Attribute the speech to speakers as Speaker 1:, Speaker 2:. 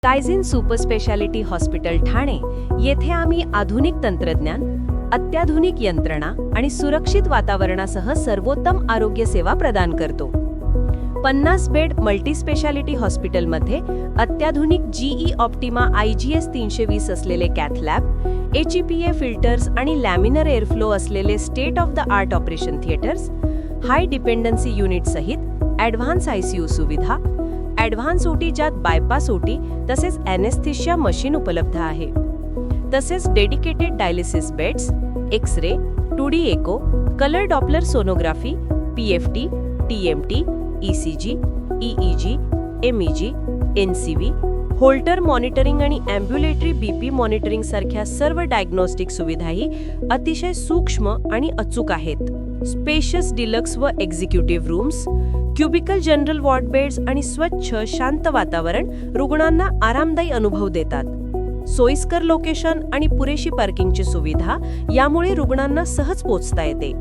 Speaker 1: कायझिन super speciality hospital Thane येथे आम्ही आधुनिक तंत्रज्ञान, अत्याधुनिक यंत्रणा आणि सुरक्षित वातावरणासह सर्वोत्तम आरोग्य सेवा प्रदान करतो. 50 बेड मल्टी स्पेशालिटी हॉस्पिटलमध्ये अत्याधुनिक GE ऑप्टिमा IGS 320 असलेले कॅथ लॅब, HEPA फिल्टर्स आणि लॅमिनर एअरफ्लो असलेले state of the art operation theatres, high dependency unit सहित ॲडव्हान्स ICU सुविधा, ॲडव्हान्स OT ज्यात बायपास OT तसेच ॲनेस्थेशिया मशीन उपलब्ध आहे. तसेच dedicated dialysis beds, x ray, 2D echo, colour Doppler sonography, PFT, TMT, ECG, EEG, MEG, NCV, Holter monitoring आणि ambulatory BP monitoring सारख्या सर्व डायग्नोस्टिक सुविधाही अतिशय सूक्ष्म आणि अचूक आहेत. स्पेशियस डिलक्स व executive rooms, cubicle general ward beds आणि स्वच्छ शांत वातावरण रुग्णांना आरामदायी अनुभव देतात. सोयीस्कर लोकेशन आणि पुरेशी पार्किंगची सुविधा यामुळे रुग्णांना सहज पोहोचता येते.